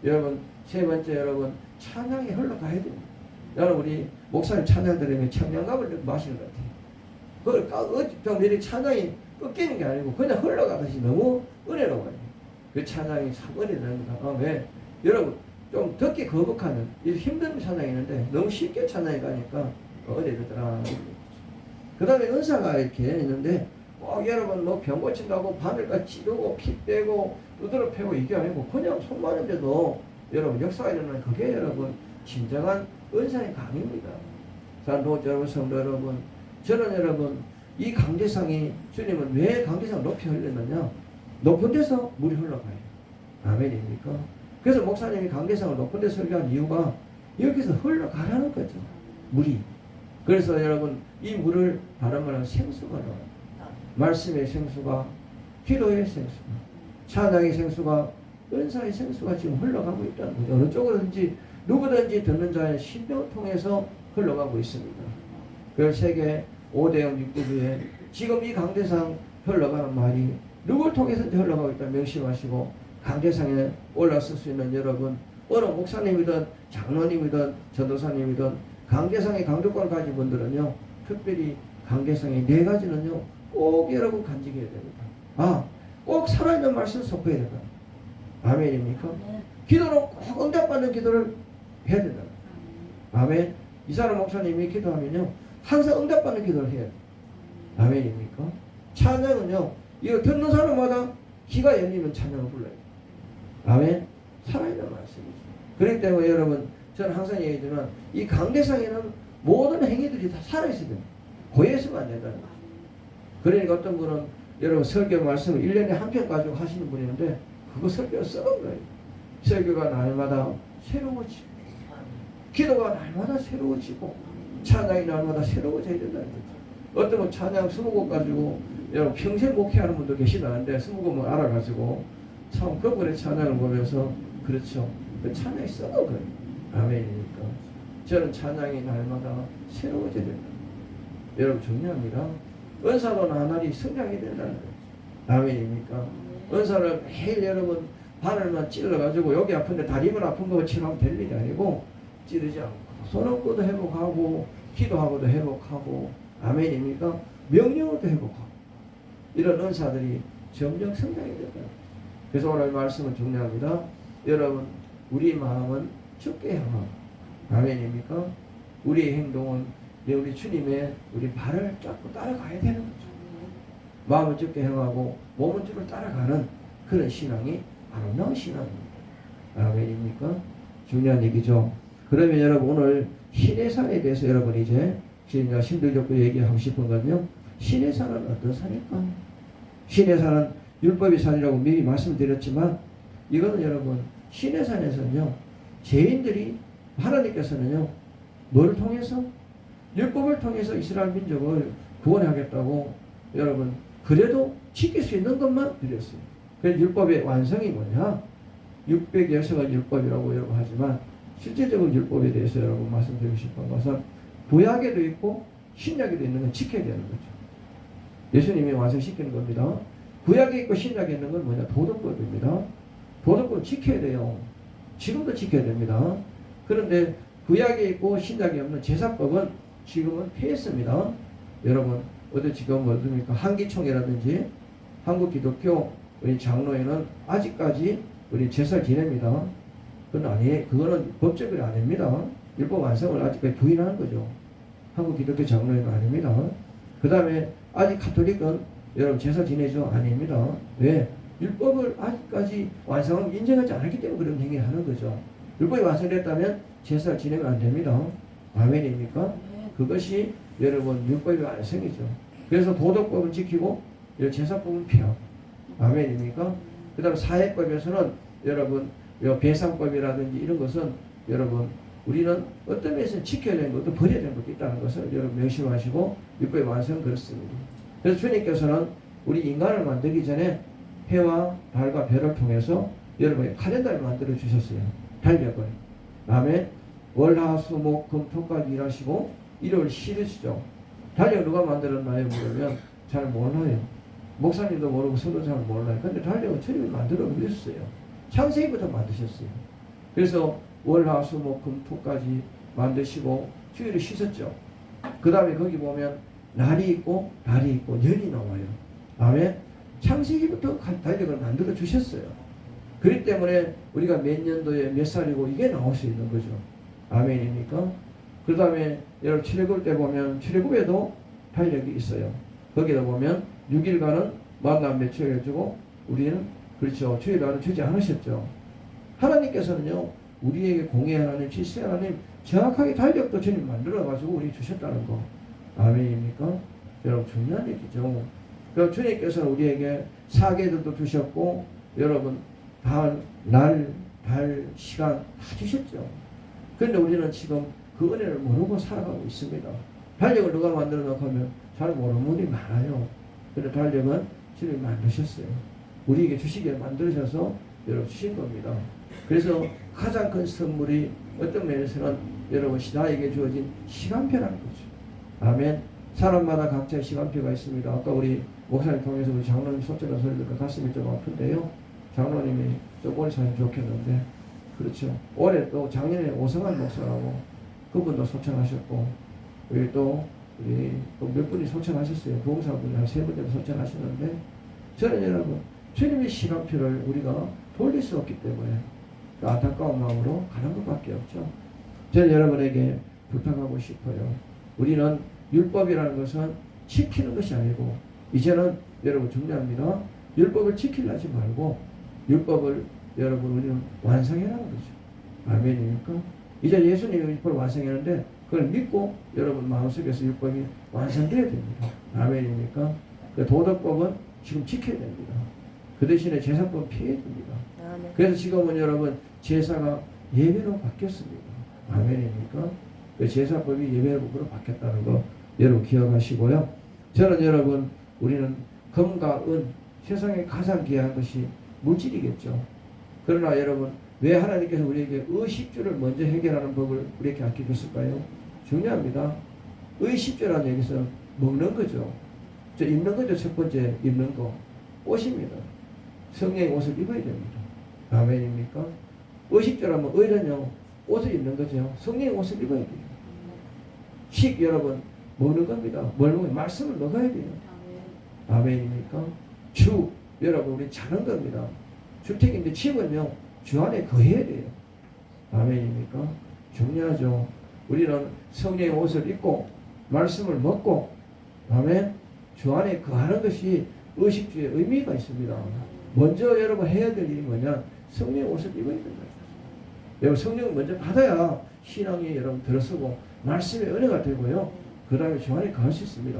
C: 여러분 세 번째 여러분 찬양이 흘러가야 됩니다. 여러분 우리 목사님 찬양 들으면 청량감을 마시는 것 같아요. 그걸 좀 미리 찬양이 꺾이는 게 아니고 그냥 흘러가듯이 너무 은혜로워요. 그 찬양이 참 은혜랍니다. 왜? 여러분 좀 듣기 거북하는 힘든 찬양이 있는데 너무 쉽게 찬양이 가니까 은혜되더라. 그 다음에 은사가 이렇게 있는데 꼭 여러분 뭐 병 고친다고 바늘까지 찌르고 피 빼고 두드러 패고 이게 아니고 그냥 손 많은데도 여러분 역사가 일어나는 그게 여러분 진정한 은사의 강입니다. 산도 여러분 성도 여러분 저는 여러분 이 강대상이 주님은 왜 강대상 높이 흘렸느냐 높은 데서 물이 흘러가요. 아멘입니까? 그래서 목사님이 강대상을 높은 데서 설교한 이유가 여기서 흘러가라는 거죠. 물이. 그래서 여러분 이 물을 다른 말로 생수가 나와요. 말씀의 생수가, 기도의 생수가, 찬양의 생수가, 은사의 생수가 지금 흘러가고 있다는 거죠. 어느 쪽으로든지 누구든지 듣는 자의 심령을 통해서 흘러가고 있습니다. 그 세계 5대형 육국에 지금 이 강대상 흘러가는 말이 누굴 통해서든지 흘러가고 있다 명심하시고, 강대상에 올라설 수 있는 여러분, 어느 목사님이든 장로님이든 전도사님이든 강대상의 강조권을 가진 분들은요, 특별히 강대상의 4가지는요 꼭 여러분 간직해야 됩니다. 꼭 살아있는 말씀 선포해야 된다. 아멘입니까? 기도는 꼭 응답받는 기도를 해야 된다. 아멘. 이사람 목사님이 기도하면요 항상 응답받는 기도를 해야 돼요. 아멘입니까? 찬양은요, 이거 듣는 사람마다 귀가 열리면 찬양을 불러요. 아멘. 살아있는 말씀이죠. 그렇기 때문에 여러분, 저는 항상 얘기하지만 이 강대상에는 모든 행위들이 다 살아있어야 됩니다. 고여있으면 안 된다는 거죠. 그러니까 어떤 분은 여러분 설교 말씀을 1년에 한 편 가지고 하시는 분이 있는데 그거 설교가 썩은 거예요. 설교가 날마다 새로워지고, 기도가 날마다 새로워지고, 찬양이 날마다 새로워져야 된다는 거죠. 어떤 분 찬양 20곡 가지고 여러분 평생 목회하는 분도 계시다는데 20곡을 알아가지고 참 그분의 찬양을 보면서 그렇죠. 그 찬양이 썩은 거예요. 아멘이니까. 저는 찬양이 날마다 새로워져야 된다. 여러분 중요합니다. 은사도 나날이 성장이 된다는 거예요. 아멘입니까? 은사를 매일 여러분 바늘만 찔러가지고 여기 아픈데 다리만 아픈 거 치료하면 될 일이 아니고, 찌르지 않고 손 얹고도 회복하고 기도하고도 회복하고, 아멘입니까? 명령으로도 회복하고, 이런 은사들이 점점 성장이 된다. 그래서 오늘 말씀은 중요합니다. 여러분 우리 마음은 주께 향하고, 아멘입니까? 우리의 행동은 우리 주님의 우리 발을 잡고 따라가야 되는 거죠. 마음은 주께 향하고 몸은 주를 따라가는 그런 신앙이 아름다운 신앙입니다. 아멘입니까? 중요한 얘기죠. 그러면 여러분 오늘 신의 산에 대해서 여러분 이제 제가 심들적으로 얘기하고 싶은 건요, 신의 산은 어떤 산일까? 신의 산은 율법의 산이라고 미리 말씀드렸지만, 이거는 여러분 신의 산에서는요 죄인들이, 하나님께서는요 뭐를 통해서? 율법을 통해서 이스라엘 민족을 구원하겠다고 여러분 그래도 지킬 수 있는 것만 드렸어요. 그래서 율법의 완성이 뭐냐? 600여서가 율법이라고 여러분 하지만 실제적으로 율법에 대해서 여러분 말씀드리고 싶은 것은 구약에도 있고 신약에도 있는 건 지켜야 되는 거죠. 예수님이 완성시키는 겁니다. 구약에 있고 신약에 있는 건 뭐냐? 도덕법입니다. 도덕법 지켜야 돼요. 지금도 지켜야 됩니다. 그런데 구약에 있고 신약에 없는 제사법은 지금은 폐했습니다. 여러분 어디 지금 어떻습니까? 한기총이라든지 한국 기독교 우리 장로회는 아직까지 우리 제사를 지냅니다. 그건 아니에요. 그거는 법적으로 아닙니다. 율법 완성을 아직까지 부인하는 거죠. 한국 기독교 장로회는 아닙니다. 그 다음에 아직 가톨릭은 여러분 제사 지내죠? 아닙니다. 왜? 율법을 아직까지 완성을 인정하지 않았기 때문에 그런 행위를 하는 거죠. 율법이 완성됐다면 제사를 지내면 안 됩니다. 아멘입니까? 그것이 여러분 율법의 완성이죠. 그래서 도덕법은 지키고 제사법은 피하고, 아멘입니까? 그 다음 사회법에서는 여러분 배상법이라든지 이런 것은 여러분 우리는 어떤 면에서 지켜야 되는 것도 버려야 되는 것도 있다는 것을 여러분 명심하시고, 율법의 완성은 그렇습니다. 그래서 주님께서는 우리 인간을 만들기 전에 해와 달과 별을 통해서 여러분의 칼렌더를 만들어 주셨어요. 달력을. 다음에 월화수목금토까지 일하시고 일요일 쉬으시죠. 달력 누가 만들었나요? 물으면 잘 몰라요. 목사님도 모르고 서도 잘 몰라요. 근데 달력은 주님이 만들어 주셨어요. 창세기부터 만드셨어요. 그래서 월화수목금토까지 만드시고 주일을 쉬셨죠. 그 다음에 거기 보면 날이 있고 달이 있고 년이 나와요. 다음에 창세기부터 달력을 만들어 주셨어요. 그렇기 때문에 우리가 몇 년도에 몇 살이고 이게 나올 수 있는 거죠. 아멘입니까? 그 다음에 여러분 출애굽 때 보면 출애굽에도 달력이 있어요. 거기다 보면 6일간은 만남 매초를 주고 우리는 그렇죠. 주일날은 주지 않으셨죠. 하나님께서는요 우리에게 공의 하나님, 질서 하나님 정확하게 달력도 주님 만들어 가지고 우리 주셨다는 거. 아멘입니까? 여러분 중요한 얘기죠. 그럼 주님께서는 우리에게 사계들도 주셨고 여러분 날, 달, 시간 다 주셨죠. 그런데 우리는 지금 그 은혜를 모르고 살아가고 있습니다. 달력을 누가 만들어 놓고 하면 잘 모르는 분이 많아요. 그런데 달력은 주님이 만드셨어요. 우리에게 주시기에 만드셔서 여러분 주신 겁니다. 그래서 가장 큰 선물이 어떤 면에서는 여러분 나에게 주어진 시간표라는 거죠. 아멘. 사람마다 각자의 시간표가 있습니다. 아까 우리 목사님 통해서 우리 장로님 소천한 소리 듣고 가슴이 좀 아픈데요. 장로님이 좀 오래 사면 좋겠는데 그렇죠. 올해 또 작년에 오성환 목사라고 그분도 소천하셨고 우리 또 몇 분이 소천하셨어요. 부흥사분이 한 3분 정도 소천하셨는데 저는 여러분 주님의 시간표를 우리가 돌릴 수 없기 때문에 그 안타까운 마음으로 가는 것밖에 없죠. 저는 여러분에게 부탁하고 싶어요. 우리는 율법이라는 것은 지키는 것이 아니고 이제는 여러분 중요합니다. 율법을 지키려지 말고 율법을 여러분 우리는 완성해라는 거죠. 아멘입니까? 이제 예수님이 율법을 완성했는데 그걸 믿고 여러분 마음속에서 율법이 완성돼야 됩니다. 아멘입니까? 도덕법은 지금 지켜야 됩니다. 그 대신에 제사법은 피해야 됩니다.
B: 아멘.
C: 그래서 지금은 여러분 제사가 예배로 바뀌었습니다. 아멘입니까? 그 제사법이 예배법으로 바뀌었다는 거 여러분 기억하시고요. 저는 여러분 우리는 금과 은 세상에 가장 귀한 것이 물질이겠죠. 그러나 여러분 왜 하나님께서 우리에게 의식주를 먼저 해결하는 법을 우리에게 알려줬을까요? 중요합니다. 의식주라는 얘기에서 먹는 거죠. 저 입는 거죠. 첫 번째 입는 거 옷입니다. 성령의 옷을 입어야 됩니다. 아멘입니까? 의식주라면 의는요 옷을 입는 거죠. 성령의 옷을 입어야 돼요. 식 여러분 먹는 겁니다. 뭘 먹어요? 말씀을 먹어야 돼요. 아멘입니까? 주 여러분 우리 자는 겁니다. 주택인데 집은요 주 안에 거해야 돼요. 아멘입니까? 중요하죠. 우리는 성령의 옷을 입고 말씀을 먹고 아멘 주 안에 거하는 것이 의식주의 의미가 있습니다. 먼저 여러분 해야 될 일이 뭐냐? 성령의 옷을 입어야 된다. 여러분 성령을 먼저 받아야 신앙이 여러분 들어서고 말씀의 은혜가 되고요. 그 다음에 주 안에 거할 수 있습니다.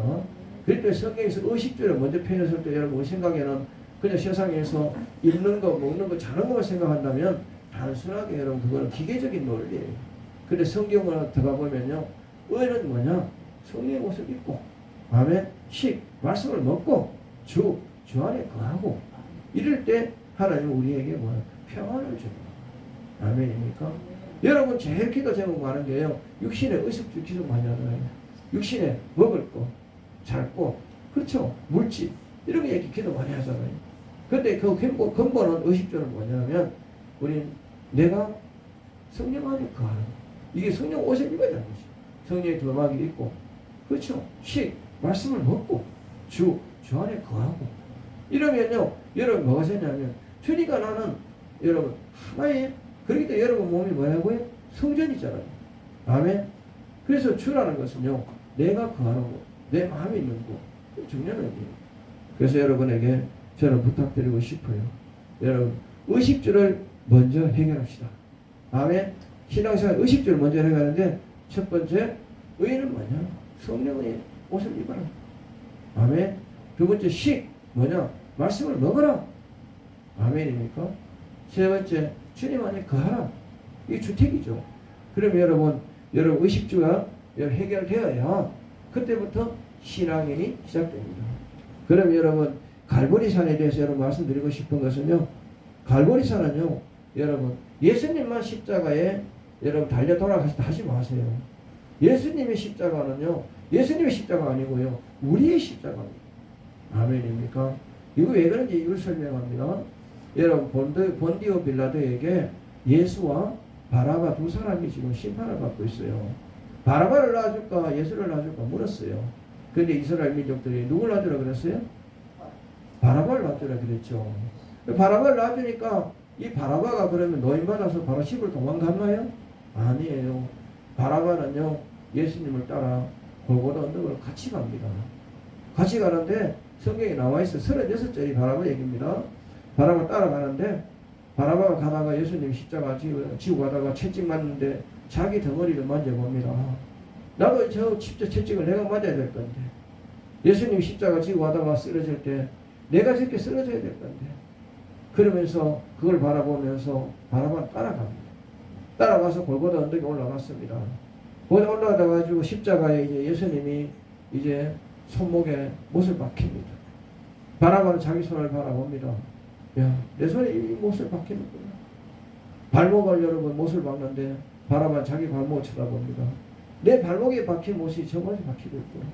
C: 그럴 때 성경에서 의식주를 먼저 표현했을 때 여러분 우리 생각에는 그냥 세상에서 입는 거, 먹는 거, 자는 것만 생각한다면 단순하게 여러분 그거는 기계적인 논리예요. 근데 성경을 들어가 보면요, 의는 뭐냐? 성령의 옷을 입고, 아멘, 식, 말씀을 먹고 주 안에 거하고 이럴 때 하나님은 우리에게 뭐야? 평안을 줍니다. 아멘입니까? 여러분 제일 기도 제목 많은 게요, 육신의 의식주 기도 많이 하잖아요. 육신에 먹을 거, 잘 거, 그렇죠? 물질 이런 거 얘기 기도 많이 하잖아요. 근데 그 근본은 의식주는 뭐냐면 우린 내가 성령 안에 거하는 거. 이게 성령 옷을 입어야 되는 거지. 성령의 도막이 있고, 그렇죠? 식, 말씀을 먹고 주 안에 거하고 이러면요 여러분 뭐가 되냐면 주니까 나는 여러분 하나의 그렇기 때문에 여러분 몸이 뭐라고요? 성전이잖아요. 아멘. 그래서 주라는 것은요 내가 거하는 거, 내 마음에 있는 거 중요한 거예요. 그래서 여러분에게 저는 부탁드리고 싶어요. 여러분 의식주를 먼저 해결합시다. 아멘. 신앙생활 의식주를 먼저 해결하는데 첫 번째 의는 뭐냐? 성령의 옷을 입어라. 아멘. 두 번째 식 뭐냐? 말씀을 먹어라. 아멘입니까? 세 번째 주님 안에 거하라. 이게 주택이죠. 그러면 여러분 의식주가 해결되어야 그때부터 신앙인이 시작됩니다. 그럼 여러분 갈보리산에 대해서 여러분 말씀드리고 싶은 것은요, 갈보리산은요 여러분 예수님만 십자가에 여러분 달려 돌아가시다 하지 마세요. 예수님의 십자가는요 예수님의 십자가 아니고요 우리의 십자가입니다. 아멘입니까? 이거 왜 그런지 이걸 설명합니다. 여러분 본디오 빌라도에게 예수와 바라바 두 사람이 지금 심판을 받고 있어요. 바라바를 놔줄까 예수를 놔줄까 물었어요. 그런데 이스라엘 민족들이 누굴 놔주라 그랬어요? 바라바를 놔주라 그랬죠. 바라바를 놔주니까 이 바라바가 그러면 노인받아서 바로 집을 도망갔나요? 아니에요. 바라바는요 예수님을 따라 골고다 언덕으로 같이 갑니다. 같이 가는데 성경에 나와 있어 36절이 바라바 얘기입니다. 바라바 따라가는데 바라바가 가다가 예수님 십자가 지고 가다가 채찍 맞는데 자기 덩어리를 만져봅니다. 나도 저 채찍을 내가 맞아야 될 건데 예수님 십자가 지고 가다가 쓰러질 때 내가 저렇게 쓰러져야 될 건데 그러면서 그걸 바라보면서 바라봐 따라갑니다. 따라가서 골고다 언덕에 올라갔습니다. 거기 올라가다 가지고 십자가에 이제 예수님이 이제 손목에 못을 박힙니다. 바라봐는 자기 손을 바라봅니다. 야, 내 손에 이 못을 박히는구나. 발목을 여러분 못을 박는데 바라봐 자기 발목을 쳐다봅니다. 내 발목에 박힌 못이 저 못에 박히고 있구나.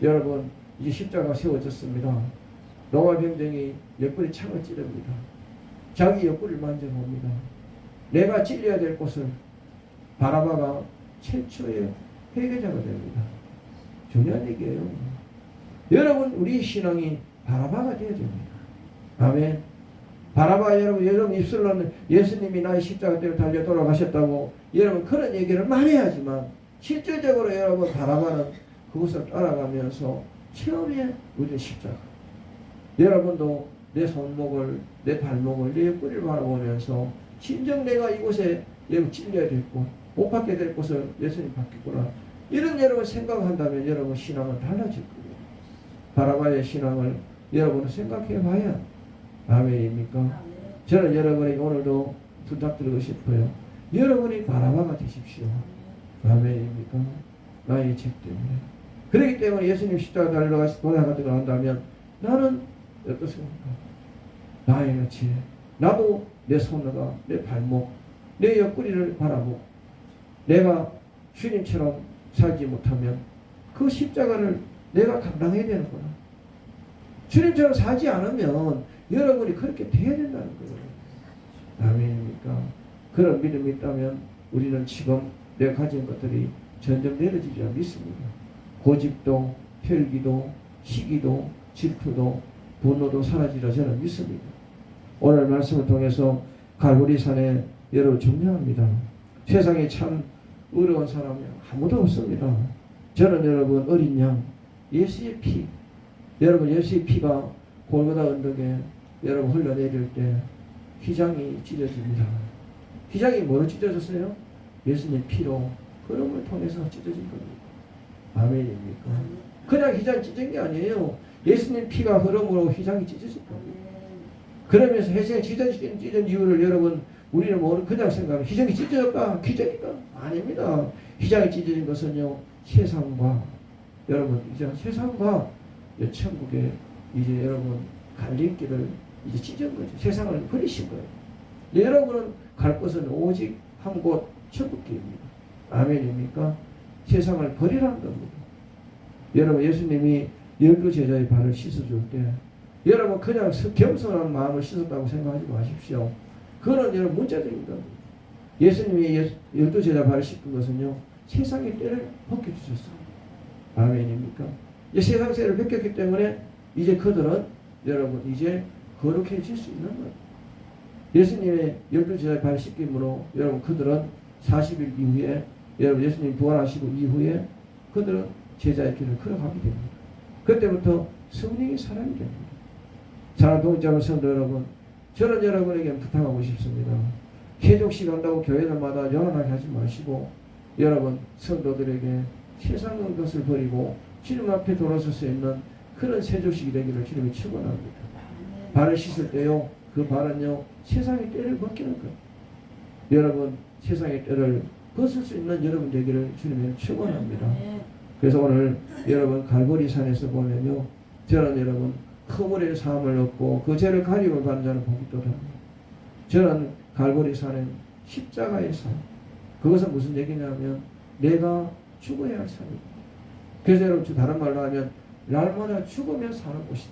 C: 여러분 이제 십자가가 세워졌습니다. 로마 병정이 옆구리 창을 찌릅니다. 자기 옆구리를 만져봅니다. 내가 찔려야 될 곳을 바라바가 최초의 회개자가 됩니다. 중요한 얘기예요. 여러분 우리 신앙이 바라바가 되어야 됩니다. 아멘. 바라바 여러분 입술로는 예수님이 나의 십자가 때문에 달려 돌아가셨다고 여러분 그런 얘기를 많이 하지만 실질적으로 여러분 바라바는 그것을 따라가면서 처음에 우리 십자가 여러분도 내 손목을 내 발목을 내 옆구리를 바라보면서 진정 내가 이곳에 여러분 찔려야 될 곳, 못 받게 될 곳을 예수님 받겠구나 이런 여러분 생각한다면 여러분 신앙은 달라질 거예요. 바라바의 신앙을 여러분은 생각해 봐야 아멘입니까? 저는 여러분에게 오늘도 부탁드리고 싶어요. 여러분이 바라바가 되십시오. 아멘입니까? 나의 죄 때문에. 그렇기 때문에 예수님 십자가 달려가서 돌아가지고 한다면 나는 어떻습니까? 나의 죄. 나도 내 손과 내 발목, 내 옆구리를 바라보고 내가 주님처럼 살지 못하면 그 십자가를 내가 감당해야 되는구나. 주님처럼 살지 않으면 여러분이 그렇게 돼야 된다는 거예요. 아멘입니까? 그런 믿음이 있다면 우리는 지금 내가 가진 것들이 점점 내려지리라 믿습니다. 고집도, 혈기도, 시기도, 질투도, 분노도 사라지리라 저는 믿습니다. 오늘 말씀을 통해서 갈보리산에 여러분 중요합니다. 세상에 참 어려운 사람이 아무도 없습니다. 저는 여러분 어린 양 예수의 피 여러분 예수의 피가 골고다 언덕에 여러분 흘러내릴 때 휘장이 찢어집니다. 휘장이 뭐로 찢어졌어요? 예수님 피로 흐름을 통해서 찢어진 겁니다. 아멘입니까? 그냥 휘장 찢은 게 아니에요. 예수님 피가 흐름으로 휘장이 찢어진 겁니다. 그러면서 휘장이 찢어진 이유를 여러분 우리는 그냥 생각하면 휘장이 찢어졌다 기적이다 아닙니다. 휘장이 찢어진 것은요 세상과 여러분 이제 세상과 천국에 이제 여러분 갈림길을 이제 찢은 거죠. 세상을 버리신 거예요. 여러분은 갈 곳은 오직 한 곳 천국길입니다. 아멘입니까? 세상을 버리라는 겁니다. 여러분 예수님이 12제자의 발을 씻어줄 때 여러분 그냥 겸손한 마음을 씻었다고 생각하지 마십시오. 그거는 여러분 문자적인 겁니다. 예수님이 12제자 발을 씻은 것은요 세상의 때를 벗겨주셨어요. 아멘입니까? 이제 세상 때를 벗겼기 때문에 이제 그들은 여러분 이제 거룩해질 수 있는 거예요. 예수님의 12제자의 발 씻김으로 여러분 그들은 40일 이후에 여러분 예수님 부활하시고 이후에 그들은 제자의 길을 걸어가게 됩니다. 그때부터 성령의 사람이 됩니다. 사랑하는 동역자분 성도 여러분, 저는 여러분에게 부탁하고 싶습니다. 개족식 한다고 교회들마다 연합하게 하지 마시고 여러분 성도들에게 세상의 것을 버리고 주님 앞에 돌아설 수 있는 그런 세족식이 되기를 주님이 축원합니다. 발을 씻을 때요 그 발은요 세상의 때를 벗기는 것. 여러분 세상의 때를 벗을 수 있는 여러분 되기를 주님이 축원합니다. 그래서 오늘 여러분 갈보리산에서 보면요 저는 여러분 허물의 사함을 얻고 그 죄를 가리움을 받는 자는 복이 있도다. 저는 갈보리산은 십자가의 삶. 그것은 무슨 얘기냐면 내가 죽어야 할 삶입니다. 그래서 여러분 다른 말로 하면 날마다 죽으며 사는 곳이다.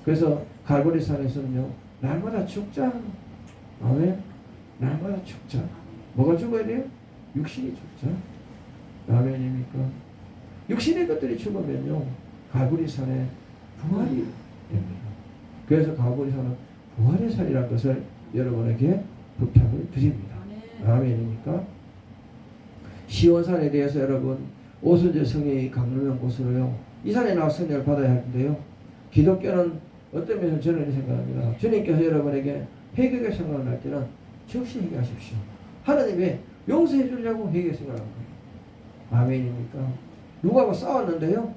C: 그래서 갈보리산에서는요 날마다 죽자. 아멘. 날마다 죽자. 뭐가 죽어야 돼요? 육신이 죽자. 아멘입니까? 육신의 것들이 죽으면요 갈보리산에 부활이 됩니다. 그래서 갈보리산은 부활의 산이라는 것을 여러분에게 부탁을 드립니다. 아멘입니까? 시온산에 대해서 여러분 오순절 성령이 강림한 곳으로요 이 산에 나와 성령을 받아야 하는데요 기독교는 어떤 면에서 저는 생각합니다. 주님께서 여러분에게 회개가 생각날 때는 즉시 회개하십시오. 하나님이 용서해 주려고 회개 생각한 거예요. 아멘입니까? 누구하고 싸웠는데요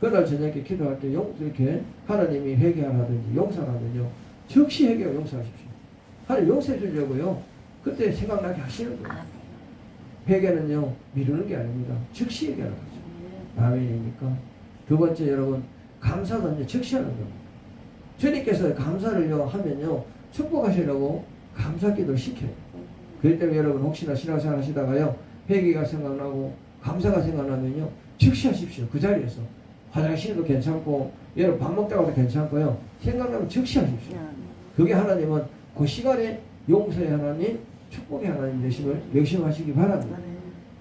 C: 그날 저녁에 기도할 때 이렇게 하나님이 회개하라든지 용서하라든지 즉시 회개하고 용서하십시오. 하나님 용서해 주려고요. 그때 생각나게 하시는 거예요. 회개는요 미루는 게 아닙니다. 즉시 회개하는 거죠. 아멘입니까? 두 번째 여러분 감사는 즉시 하는 겁니다. 주님께서 감사를요 하면요 축복하시려고 감사기도를 시켜요. 그렇기 때문에 여러분 혹시나 신앙생활 하시다가요 회개가 생각나고 감사가 생각나면요 즉시 하십시오. 그 자리에서 화장실도 괜찮고 여러분 밥 먹다가도 괜찮고요 생각나면 즉시 하십시오. 그게 하나님은 그 시간에 용서의 하나님 축복의 하나님 되심을 명심하시기 바랍니다.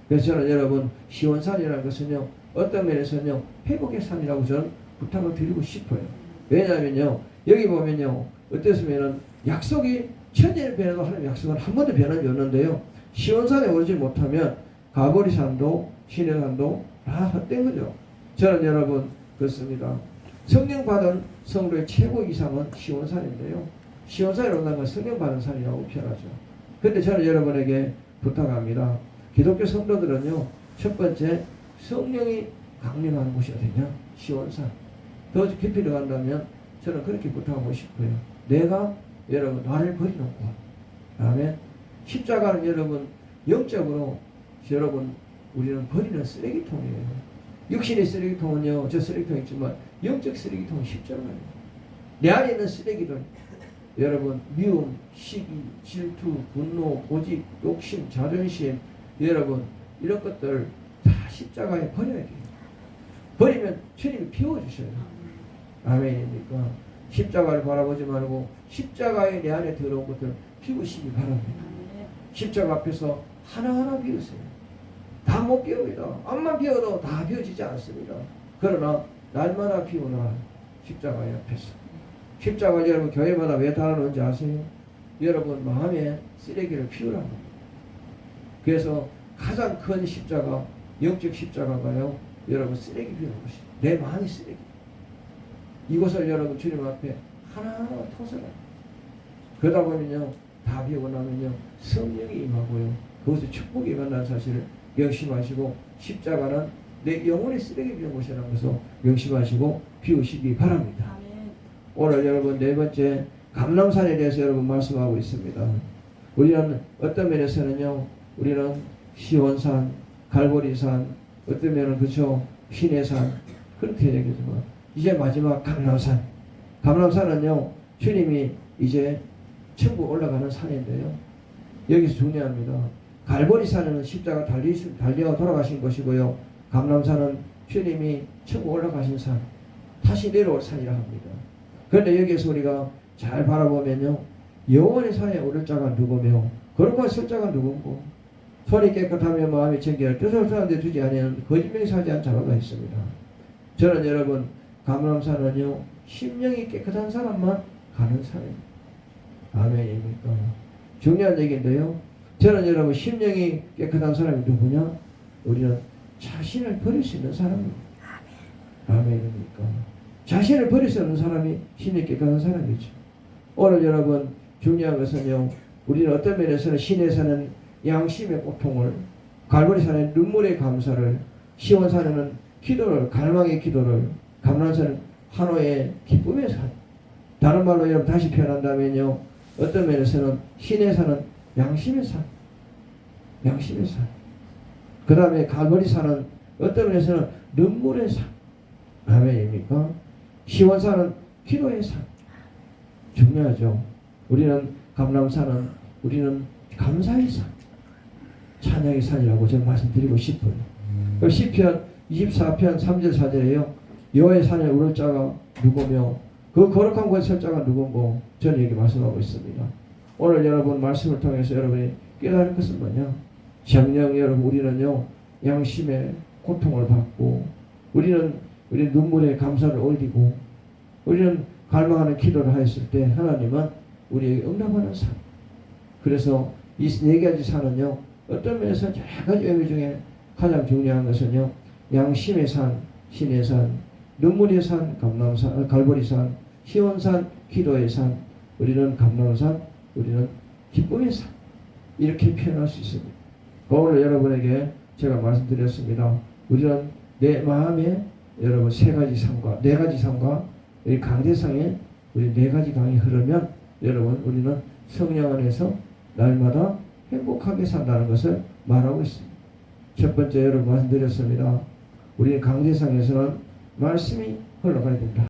C: 그래서 저는 여러분 시온산이라는 것은요 어떤 면에서는요 회복의 산이라고 저는 부탁을 드리고 싶어요. 왜냐하면요 여기 보면요 어땠으면은 약속이 천년을 변해도 하나님 약속은 한 번도 변함이 없는데요 시온산에 오르지 못하면 가보리산도 시내산도 다 헛된 거죠. 저는 여러분 그렇습니다. 성령 받은 성도의 최고 이상은 시온산인데요 시온산에 온다는 건 성령 받은 산이라고 표현하죠. 그런데 저는 여러분에게 부탁합니다. 기독교 성도들은요 첫 번째 성령이 강림하는 곳이 어디냐? 시온산. 더 깊이 들어간다면 저는 그렇게 부탁하고 싶어요. 내가 여러분 나를 버리는 곳. 아멘. 십자가는 여러분 영적으로 여러분 우리는 버리는 쓰레기통이에요. 육신의 쓰레기통은요 저 쓰레기통 있지만 영적 쓰레기통은 십자가예요. 내 안에 있는 쓰레기들 여러분 미움, 시기, 질투, 분노, 고집, 욕심, 자존심 여러분 이런 것들 다 십자가에 버려야 돼요. 버리면 주님이 비워주셔요. 아멘입니까? 십자가를 바라보지 말고 십자가에 내 안에 들어온 것들을 비우시기 바랍니다. 십자가 앞에서 하나하나 비우세요. 다 못 비웁니다. 앞만 비워도 다 비워지지 않습니다. 그러나 날마다 비우나 십자가의 앞에서. 십자가 여러분 교회마다 왜 달아놓은지 아세요? 여러분 마음에 쓰레기를 피우라고. 그래서 가장 큰 십자가 영적 십자가가요 여러분 쓰레기 비우는 것이죠. 내 마음이 쓰레기. 이곳을 여러분 주님 앞에 하나하나 토설해요. 그러다 보면요 다 비우고 나면요 성령이 임하고요 그것에 축복이 임한다는 사실을 명심하시고 십자가는 내 영혼의 쓰레기 비운 곳이라는 것을 명심하시고 비우시기 바랍니다. 오늘 여러분 네 번째 감람산에 대해서 여러분 말씀하고 있습니다. 우리는 어떤 면에서는요 우리는 시온산, 갈보리산, 어떤 면은 그렇죠 시내산 그렇게 얘기하지만 이제 마지막 감람산. 감람산은요 주님이 이제 천국 올라가는 산인데요 여기서 중요합니다. 갈보리산은 십자가 달려 돌아가신 것이고요 감람산은 주님이 천국 올라가신 산 다시 내려올 산이라 합니다. 그런데 여기에서 우리가 잘 바라보면요 영원의 산에 오를 자가 누구며 거룩한 설 자가 누구고 손이 깨끗하며 마음이 청결 뜻을 사람들 두지 아니하는 거짓명이 사지 않은 자가 있습니다. 저는 여러분 감람산은요 심령이 깨끗한 사람만 가는 산입니다. 아멘입니까? 중요한 얘기인데요 저는 여러분 심령이 깨끗한 사람이 누구냐? 우리는 자신을 버릴 수 있는 사람입니다. 아멘입니까? 자신을 버릴 수 없는 사람이 심령이 깨끗한 사람이죠. 오늘 여러분 중요한 것은요 우리는 어떤 면에서는 신에서는 양심의 고통을 갈보리산의 눈물의 감사를 시온산에는 기도를 갈망의 기도를 감람산은 환호의 기쁨의 산. 다른 말로 여러분 다시 표현한다면요 어떤 면에서는 신에서는 양심의 산 양심의 산. 그 다음에 갈보리산은 어떤 면에서는 눈물의 산. 아멘입니까? 시온산은 기도의 산. 중요하죠. 우리는 감람산은 우리는 감사의 산 찬양의 산이라고 저는 말씀드리고 싶어요. 시편 24편 3절 4절에요 여호와의 산에 오를 자가 누구며 그 거룩한 곳에 설 자가 누군고 저는 이렇게 말씀하고 있습니다. 오늘 여러분 말씀을 통해서 여러분이 깨달을 것은 뭐냐? 정녕 여러분 우리는요 양심의 고통을 받고 우리는 눈물의 감사를 올리고 우리는 갈망하는 기도를 하였을 때 하나님은 우리에게 응답하는 산. 그래서 이 네 가지 산은요 어떤 면에서 여러 가지 의미 중에 가장 중요한 것은요 양심의 산, 신의 산, 눈물의 산, 감람산, 갈보리산, 시온산, 기도의 산, 우리는 감람산, 우리는 기쁨의 산 이렇게 표현할 수 있습니다. 오늘 여러분에게 제가 말씀드렸습니다. 우리는 내 마음에 여러분 세 가지 삶과 네 가지 삶과 이 강대상에 우리 네 가지 강이 흐르면 여러분 우리는 성령 안에서 날마다 행복하게 산다는 것을 말하고 있습니다. 첫 번째 여러분 말씀드렸습니다. 우리 강대상에서는 말씀이 흘러가야 됩니다.